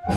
Good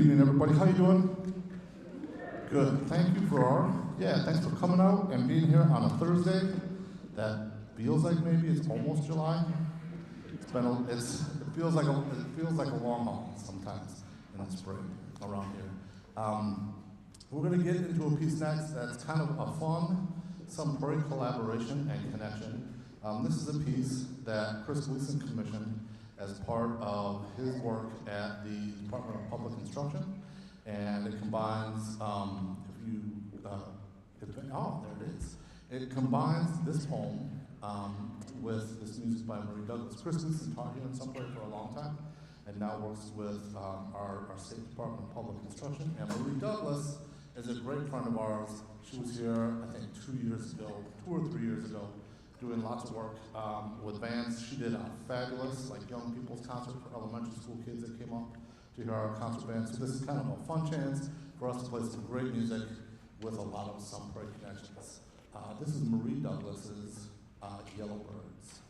evening, everybody. How you doing? Good. Thank you thanks for coming out and being here on a Thursday. That feels like maybe it's almost July. It feels like a long haul sometimes in the spring around here. We're going to get into a piece next that's kind of a fun, some great collaboration and connection. This is a piece that Chris Gleason commissioned as part of his work at the Department of Public Instruction, and it combines, It combines this poem with this music by Marie Douglas. Chris Gleason taught here in Sunbury for a long time, and now works with our State Department of Public Instruction. And Marie Douglas is a great friend of ours. She was here, I think, 2 or 3 years ago, doing lots of work with bands. She did a fabulous young people's concert for elementary school kids that came up to hear our concert band. So this is kind of a fun chance for us to play some great music with a lot of some great connections. This is Marie Douglas's Yellow Birds.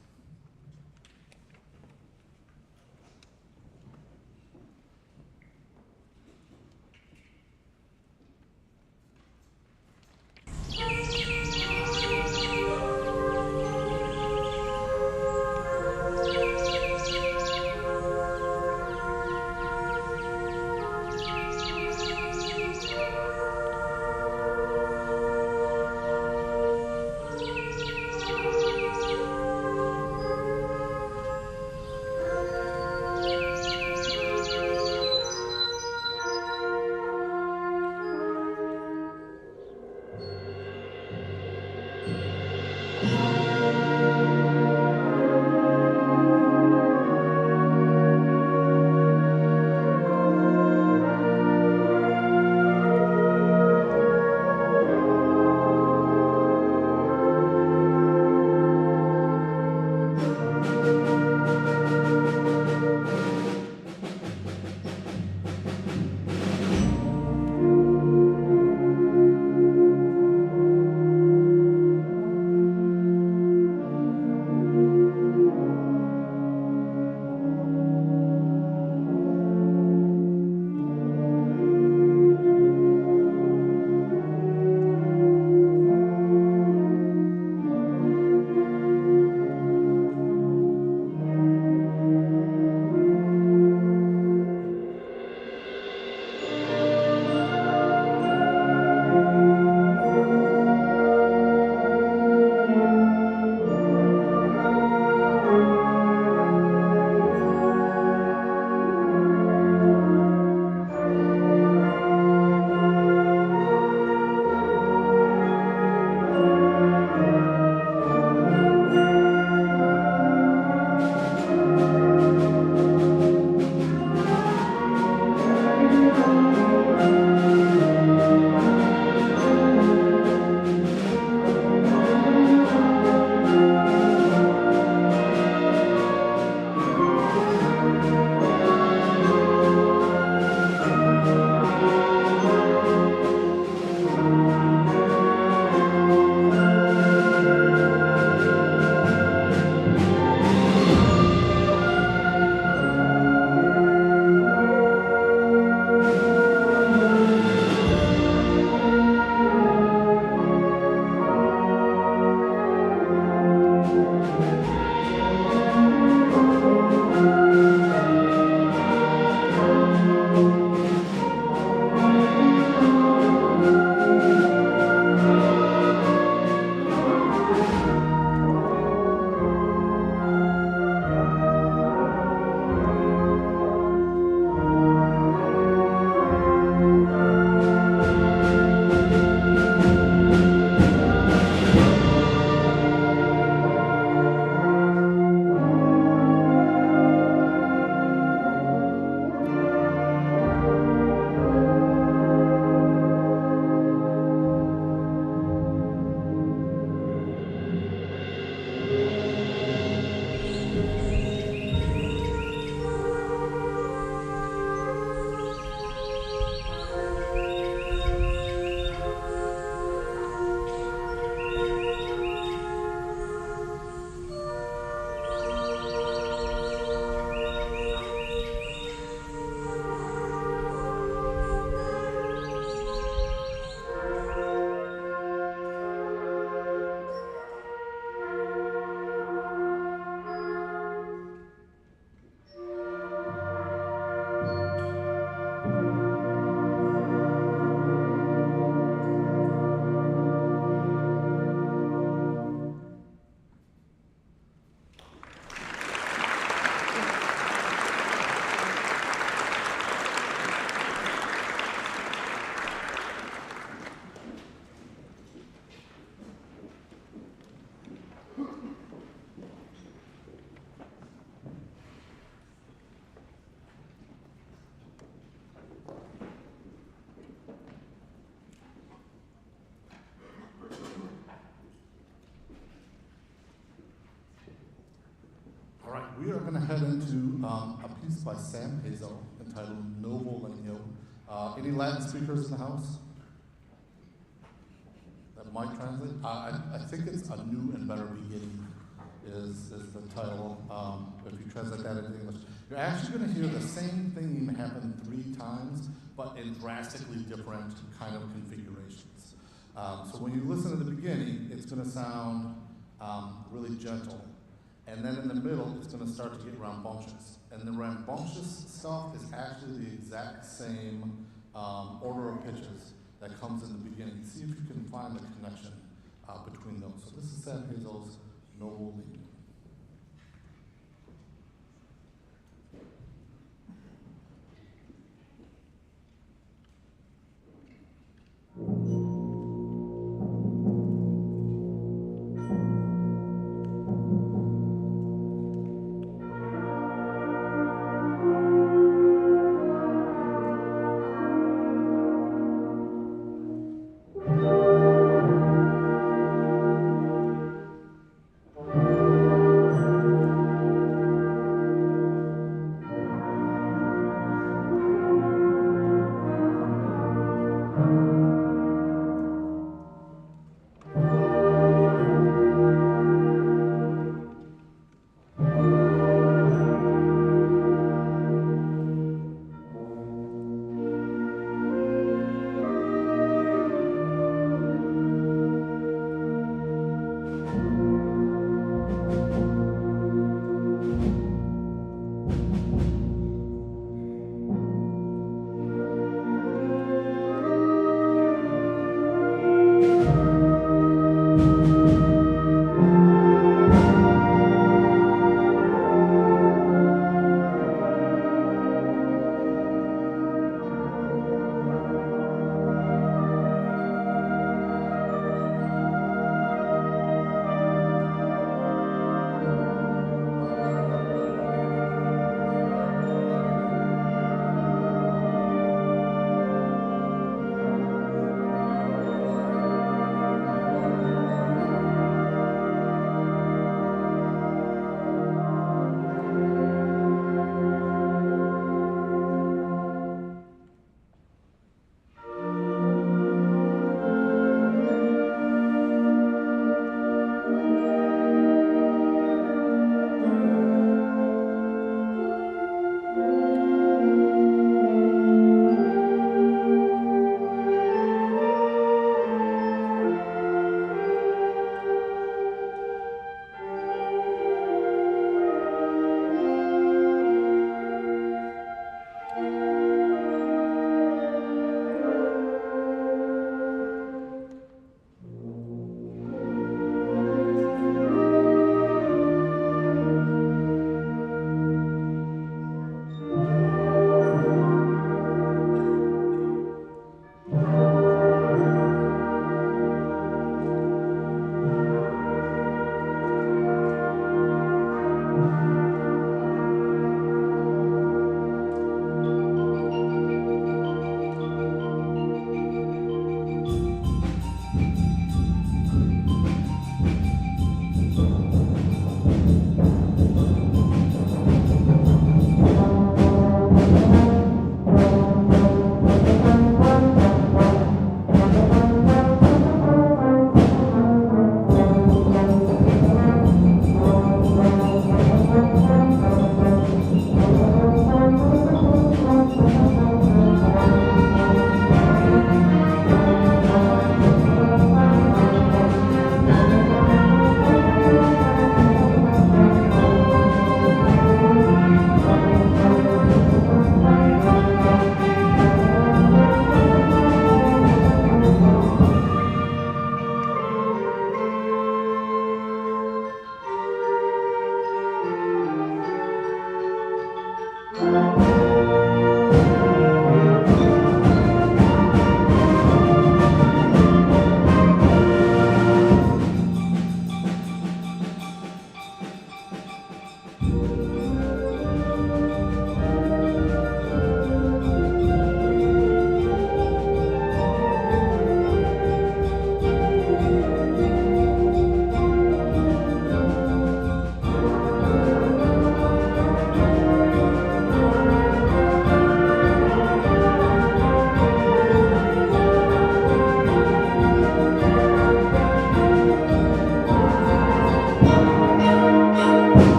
we are going to head into a piece by Sam Hazel entitled Novo Legno. Any Latin speakers in the house? That might translate? I think it's A New and Better Beginning is the title. If you translate that into English, you're actually going to hear the same theme happen 3 times, but in drastically different kind of configurations. So when you listen at the beginning, it's going to sound really gentle. And then in the middle, it's going to start to get rambunctious. And the rambunctious stuff is actually the exact same order of pitches that comes in the beginning. See if you can find the connection between those. So this is Sam Hazel's Novo Legno.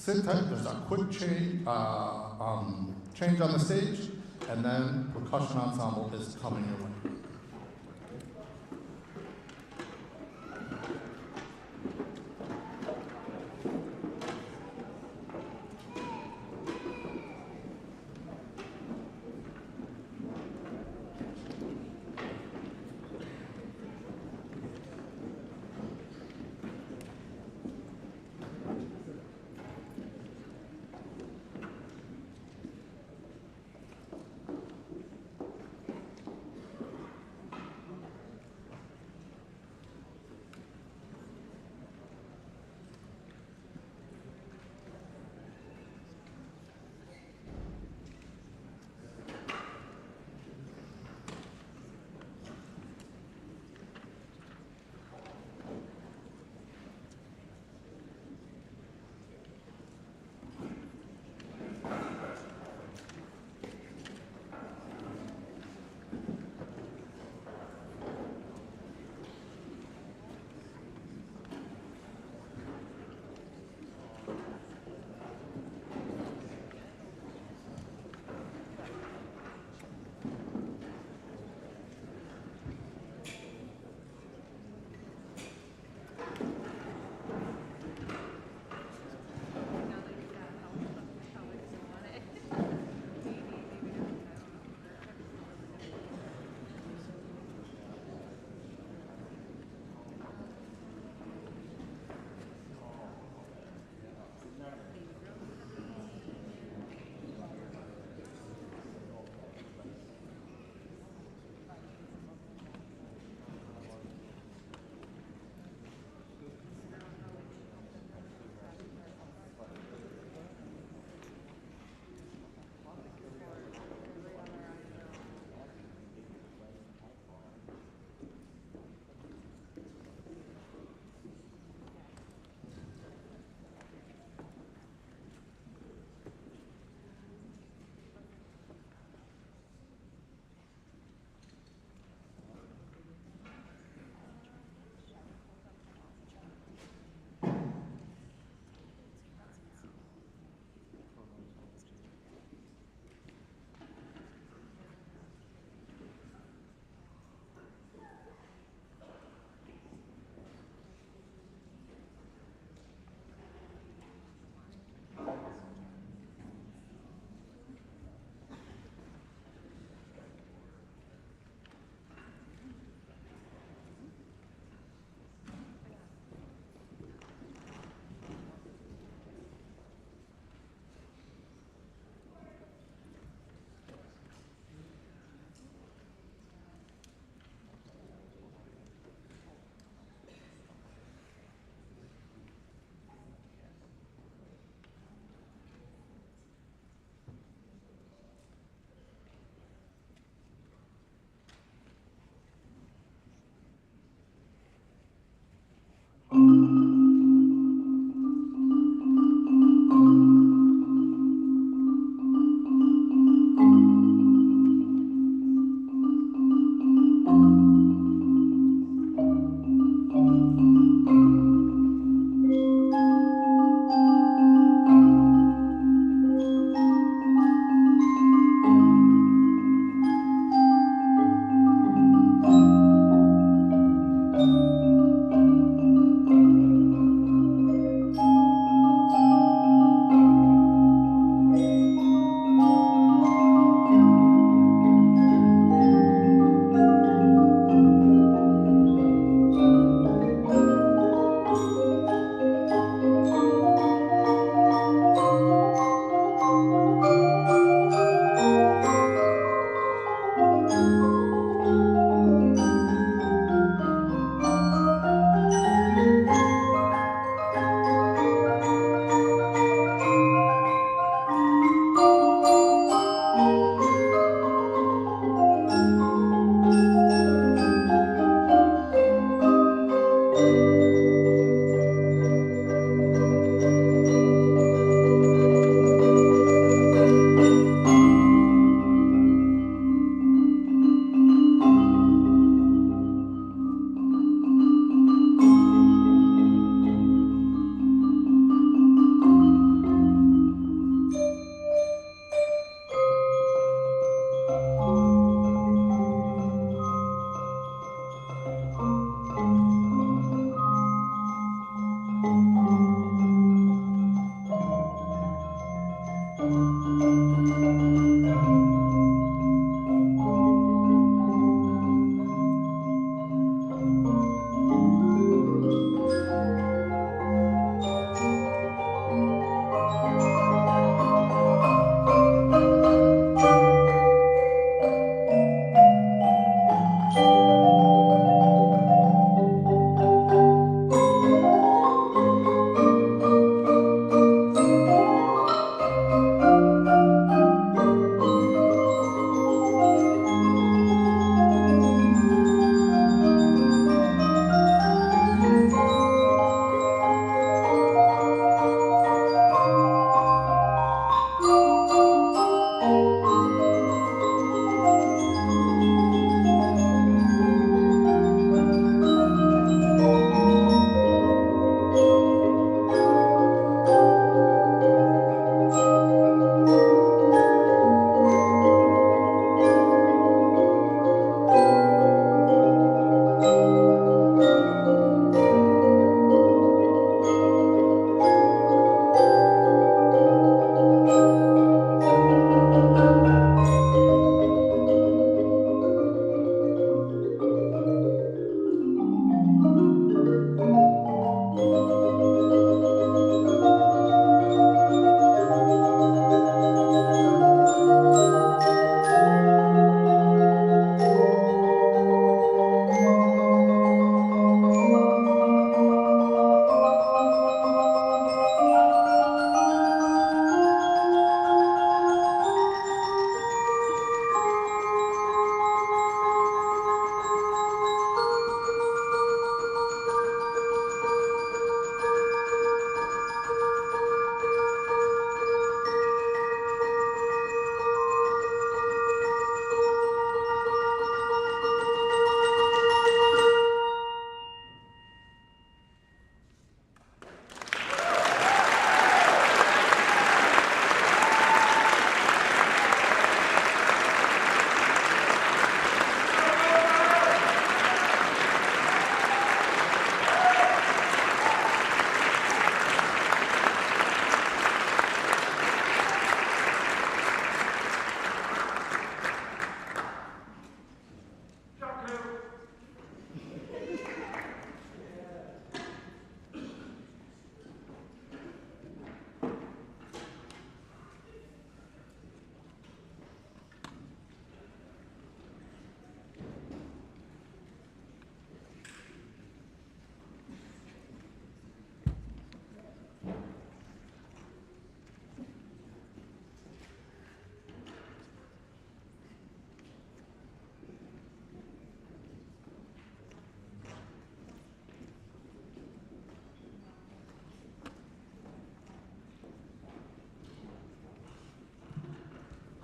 Sit tight, there's a quick change on the stage, and then Percussion Ensemble is coming your way.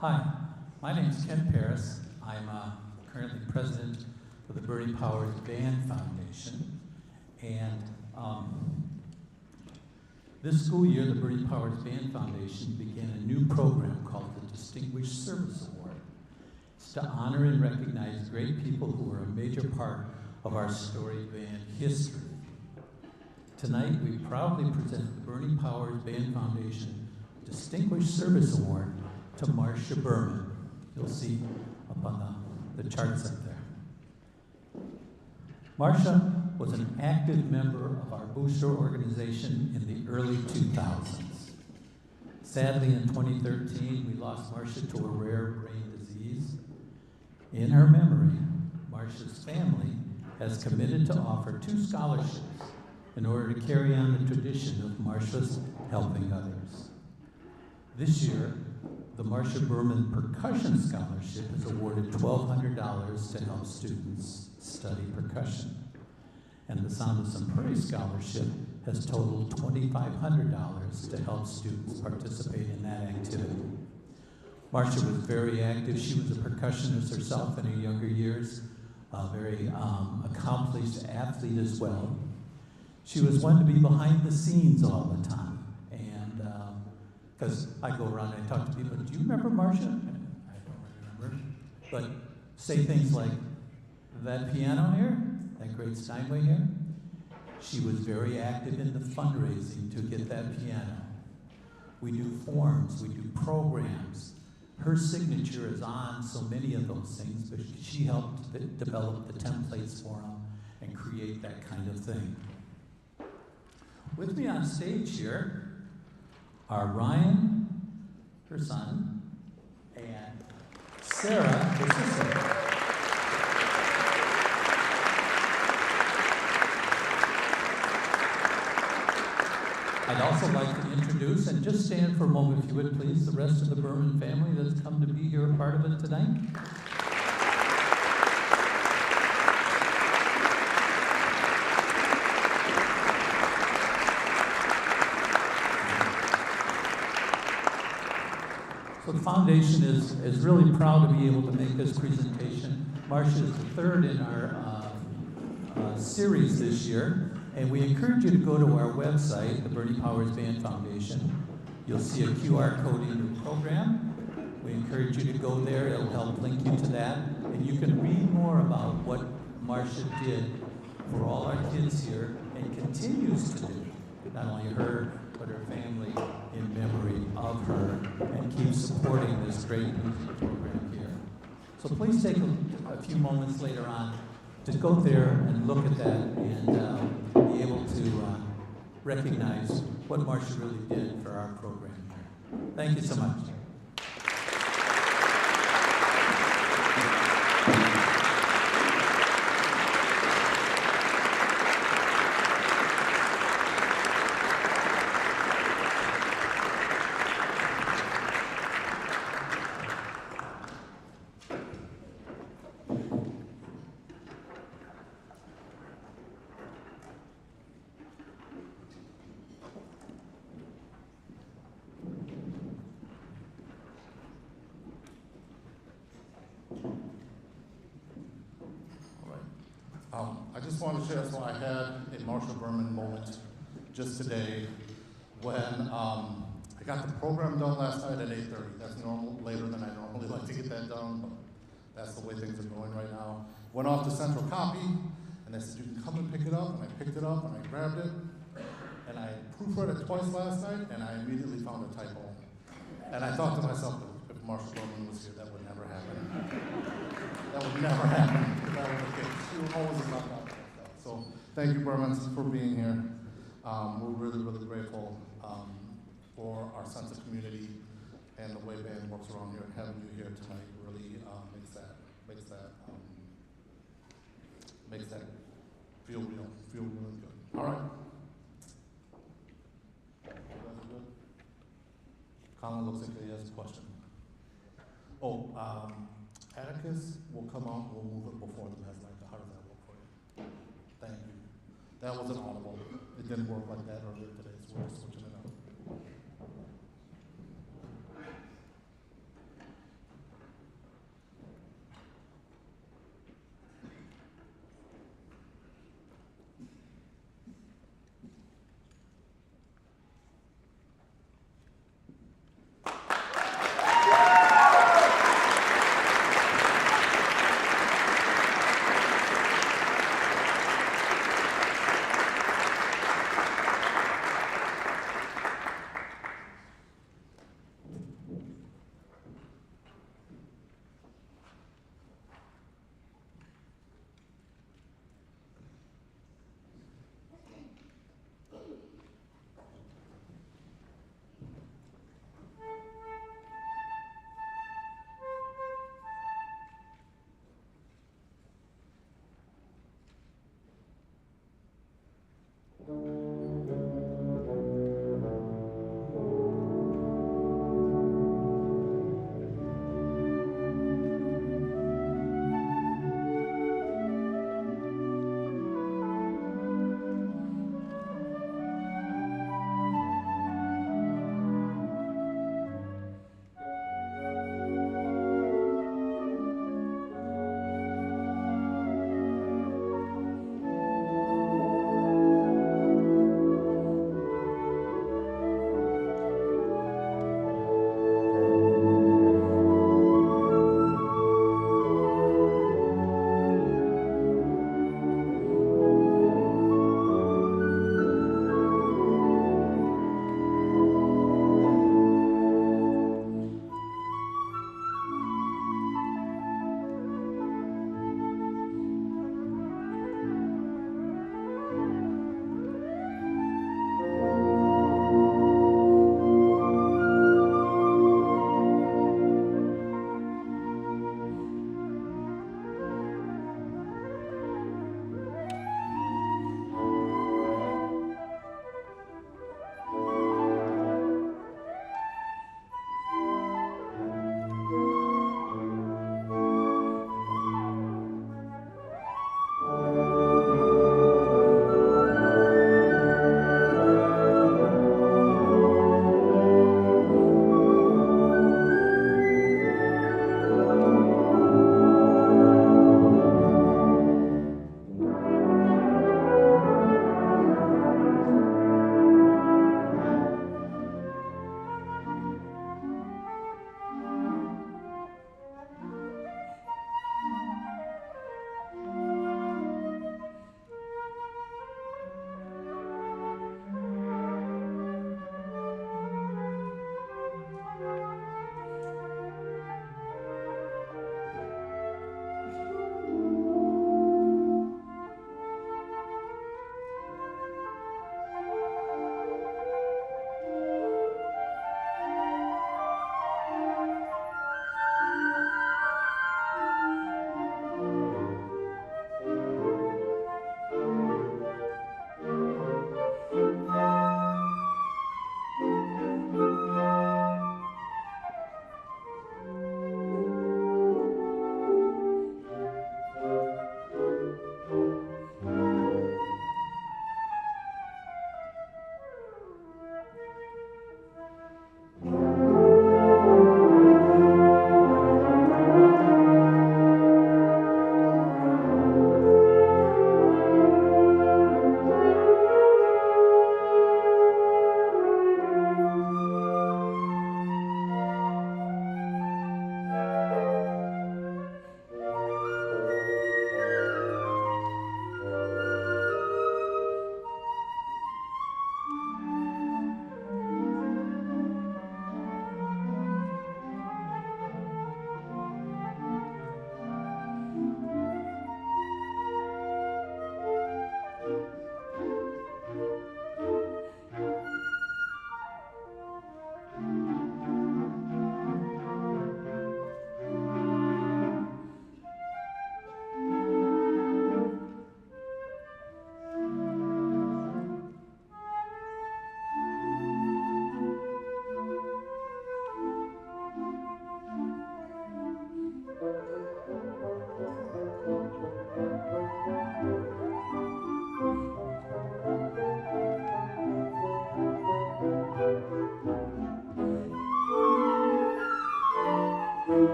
Hi, my name is Ken Paris. I'm currently president of the Bernie Powers Band Foundation. And this school year, the Bernie Powers Band Foundation began a new program called the Distinguished Service Award. It's to honor and recognize great people who are a major part of our storied band history. Tonight, we proudly present the Bernie Powers Band Foundation Distinguished Service Award to Marcia Berman. You'll see up on the charts up there. Marcia was an active member of our booster organization in the early 2000s. Sadly, in 2013, we lost Marcia to a rare brain disease. In her memory, Marcia's family has committed to offer 2 scholarships in order to carry on the tradition of Marcia's helping others. This year, the Marcia Berman Percussion Scholarship has awarded $1,200 to help students study percussion. And the Sound of Some Praise Scholarship has totaled $2,500 to help students participate in that activity. Marcia was very active. She was a percussionist herself in her younger years, a very accomplished athlete as well. She was one to be behind the scenes all the time. Because I go around and I talk to people, do you remember Marcia? I don't remember. But say things like, that piano here, that great Steinway here, she was very active in the fundraising to get that piano. We do forms, we do programs. Her signature is on so many of those things, but she helped develop the templates for them and create that kind of thing. With me on stage here are Ryan, her son, and Sarah, her sister. I'd also like to introduce, and just stand for a moment if you would please, the rest of the Berman family that's come to be here a part of it tonight. So the foundation is really proud to be able to make this presentation. Marcia is the third in our series this year, and we encourage you to go to our website, the Bernie Powers Band Foundation. You'll see a QR code in the program. We encourage you to go there. It'll help link you to that, and you can read more about what Marcia did for all our kids here and continues to do. Not only her, but her family in memory of her, and keep supporting this great music program here. So please take a few moments later on to go there and look at that and be able to recognize what Marcia really did for our program here. Thank you so much. I just want to share, so I had a Marcia Berman moment just today when I got the program done last night at 8:30. That's later than I normally like to get that done, but that's the way things are going right now. Went off to Central Copy, and they said, you can come and pick it up, and I picked it up, and I grabbed it, and I proofread it twice last night, and I immediately found a typo. And I thought to myself, if Marcia Berman was here, that would never happen. That would never happen. That was the case. She was always about that stuff. So thank you, Bermans, for being here. We're really, really grateful for our sense of community and the way band works around here. And having you here tonight really makes that feel real, feel really good. All right. You guys are good? Colin looks like he has a question. Oh, Atticus will come out, we'll move it before the headlight. How does that work for you? Thank you. That wasn't audible. It didn't work like that earlier today, so we're switching it up.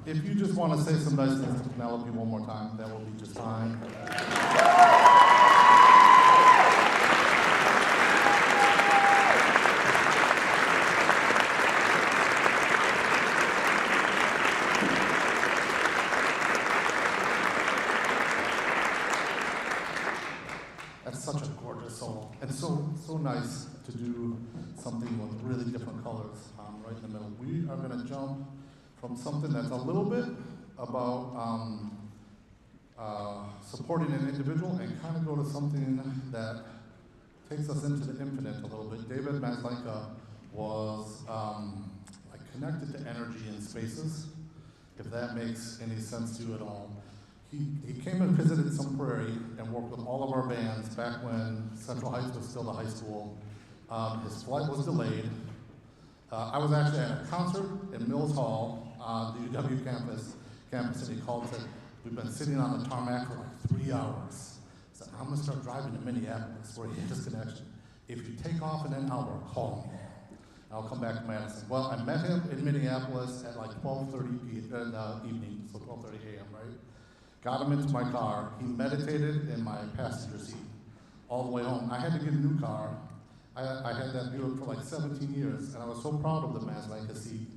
if you just want to say some nice things to Penelope one more time, that will be just fine. That's such a gorgeous solo, and so nice to do something with really different colors right in the middle. We are going to jump from something that's a little bit about supporting an individual and kind of go to something that takes us into the infinite a little bit. David Maslenka was like connected to energy in spaces, if that makes any sense to you at all. He came and visited some prairie and worked with all of our bands back when Central Heights was still the high school. His flight was delayed. I was actually at a concert in Mills Hall on the UW campus, and he called and said, "We've been sitting on the tarmac for like 3 hours. So I'm gonna start driving to Minneapolis where he had this connection. If you take off in an hour, call me. I'll come back to Madison." Well, I met him in Minneapolis at like 12:30 in the evening, so 12:30 a.m., right? Got him into my car. He meditated in my passenger seat all the way home. I had to get a new car. I had that Buick for like 17 years, and I was so proud of the Maslenka seat.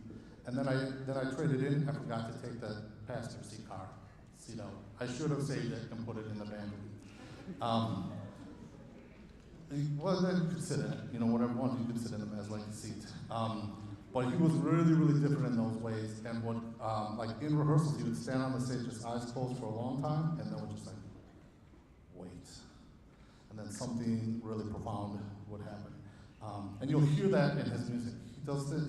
And then I traded in. I forgot to take the passenger seat out. I should have saved it and put it in the van. Well, then you could sit in it. Whatever you want, you could sit in the Maslenka seat. But he was really, really different in those ways. And like in rehearsals, he would stand on the stage, just eyes closed for a long time, and then would just like, wait. And then something really profound would happen. And you'll hear that in his music. He does this,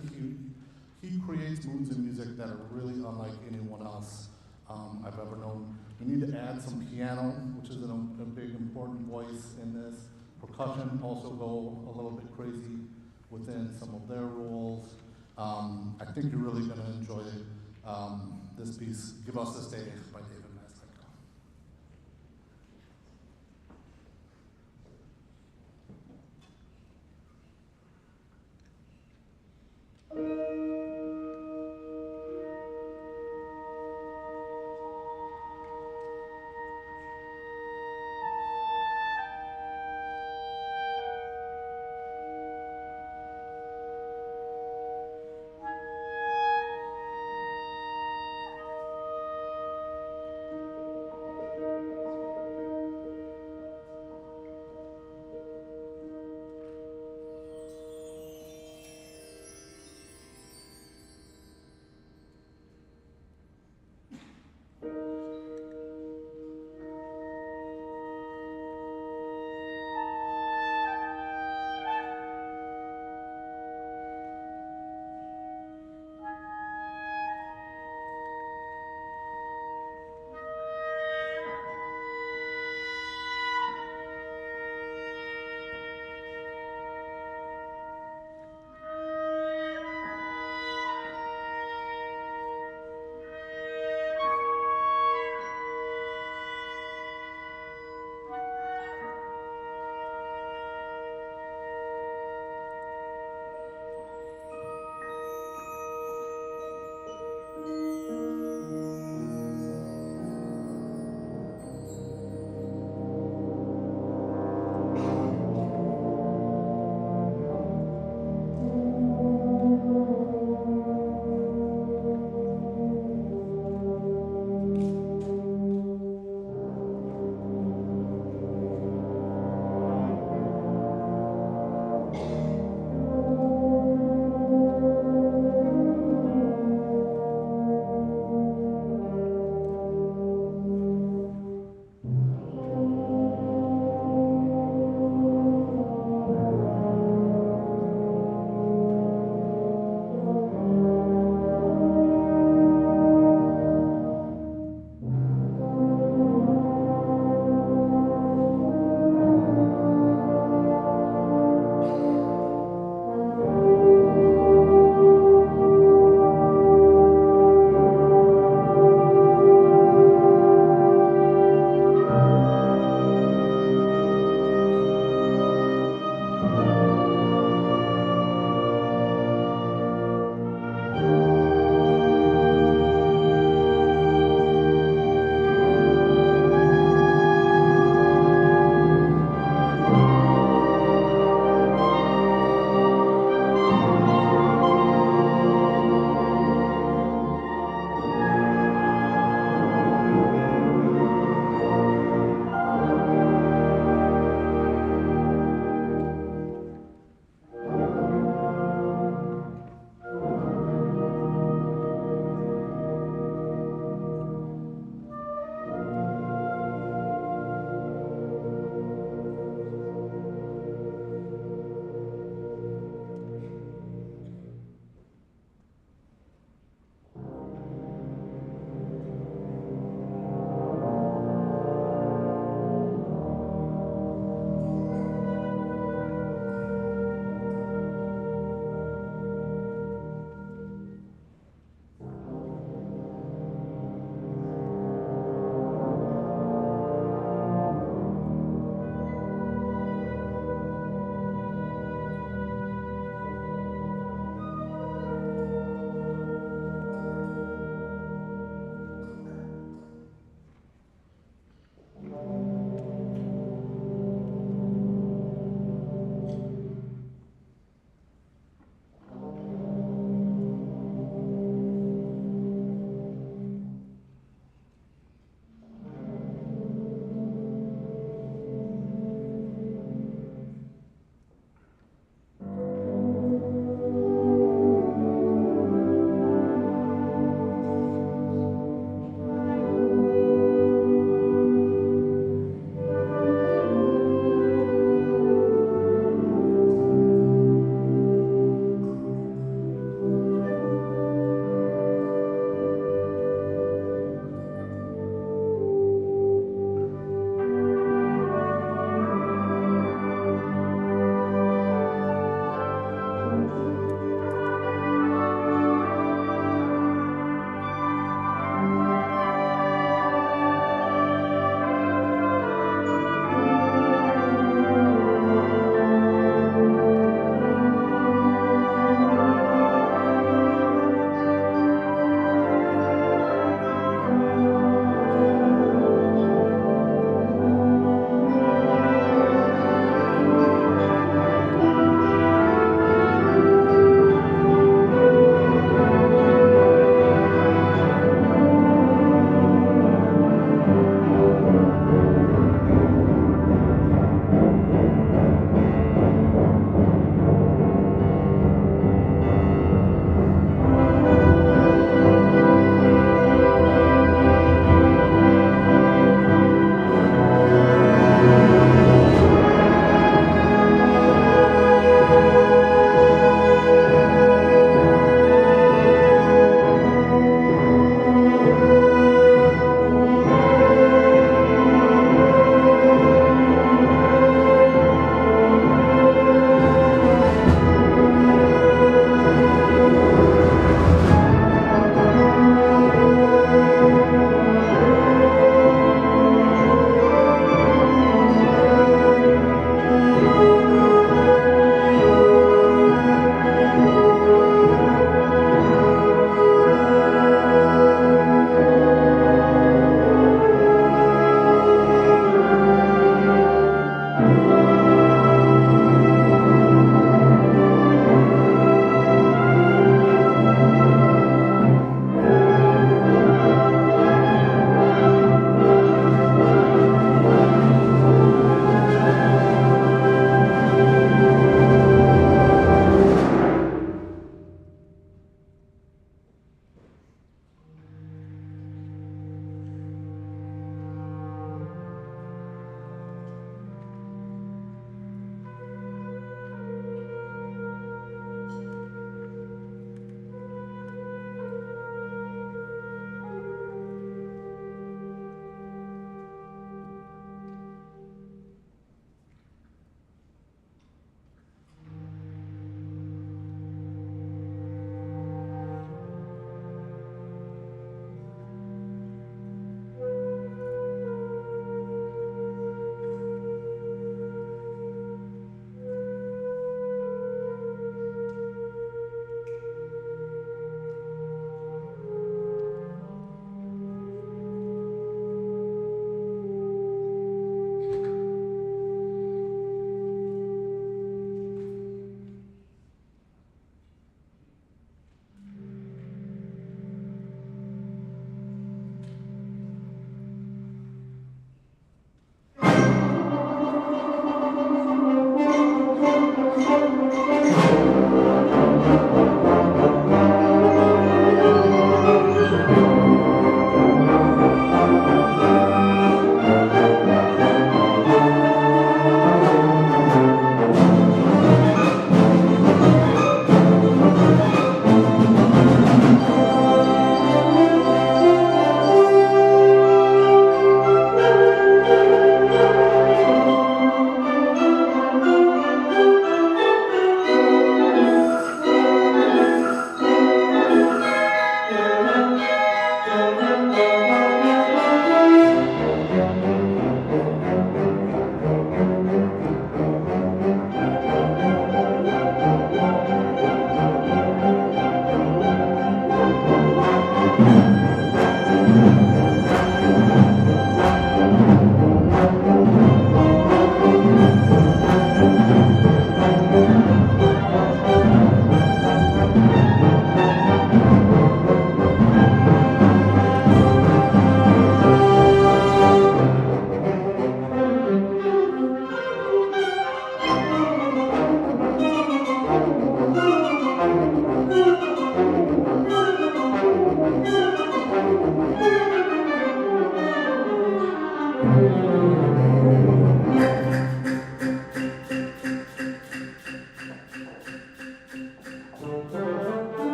he creates moods in music that are really unlike anyone else I've ever known. We need to add some piano, which is a big important voice in this. Percussion also go a little bit crazy within some of their roles. I think you're really going to enjoy this piece, "Give Us This Day" by David Maslenka.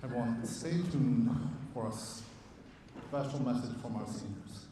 Everyone, stay tuned for a special message from our seniors.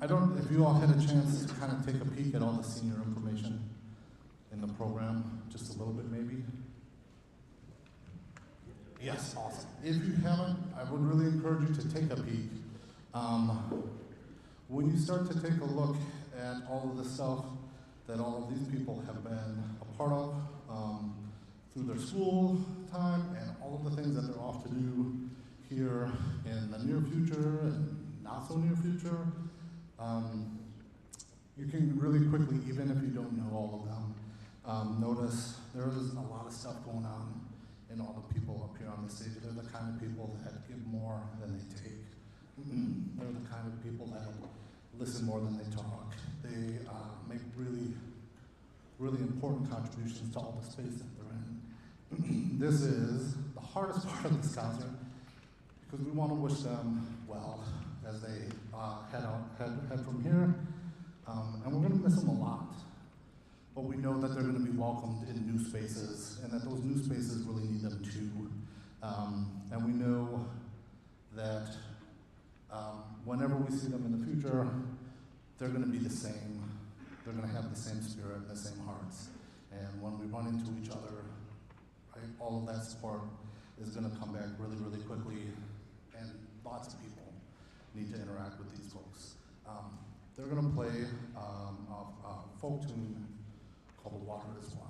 I don't, if you all had a chance to kind of take a peek at all the senior information in the program, just a little bit maybe? Yes, awesome. If you haven't, I would really encourage you to take a peek. When you start to take a look at all of the stuff that all of these people have been a part of through their school time and all of the things that they're off to do here in the near future and not so near future, you can really quickly, even if you don't know all of them, notice there is a lot of stuff going on in all the people up here on the stage. They're the kind of people that give more than they take. They're the kind of people that listen more than they talk. They make really, really important contributions to all the space that they're in. This is the hardest part of this concert because we want to wish them well as they head from here. And we're going to miss them a lot. But we know that they're going to be welcomed in new spaces and that those new spaces really need them too. And we know that whenever we see them in the future, they're going to be the same. They're going to have the same spirit and the same hearts. And when we run into each other, right, all of that support is going to come back really, really quickly. And lots of people need to interact with these folks. They're going to play a folk tune called Water is Wide.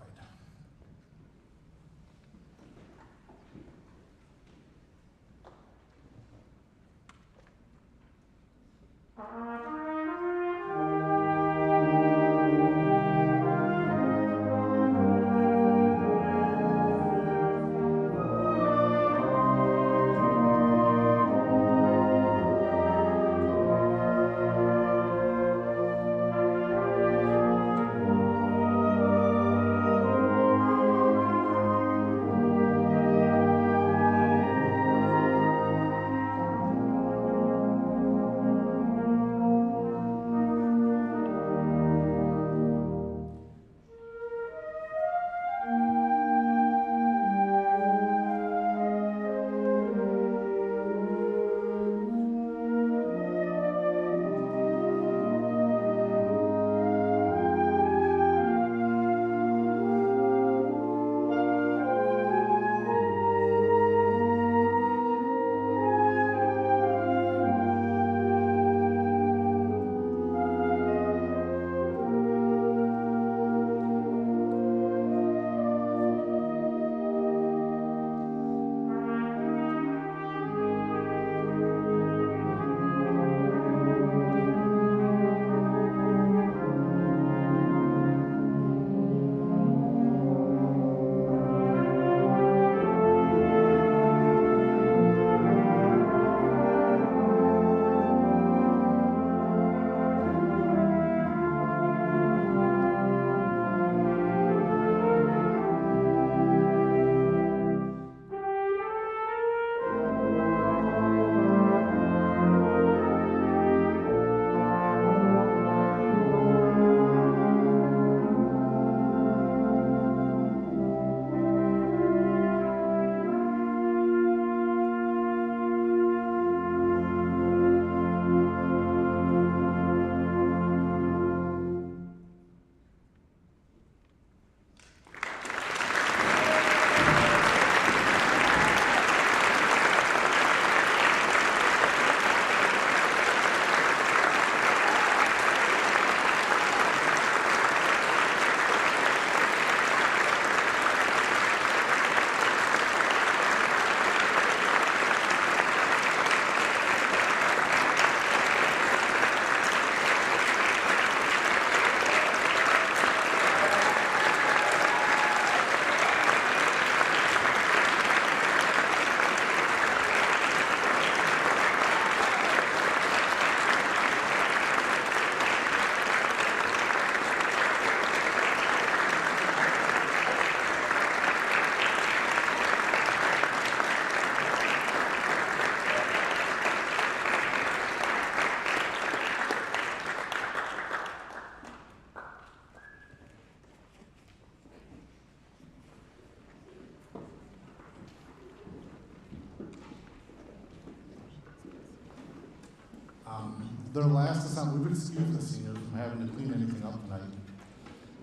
Their last assignment, we've excused the seniors from having to clean anything up tonight,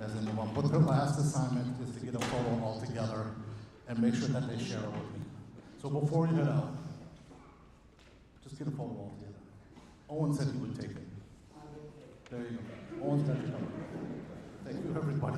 as in the one, but their last assignment is to get a photo all together and make sure that they share it with me. So before you head out, just get a photo all together. Owen said he would take it. There you go. Owen's got your number. Thank you, everybody.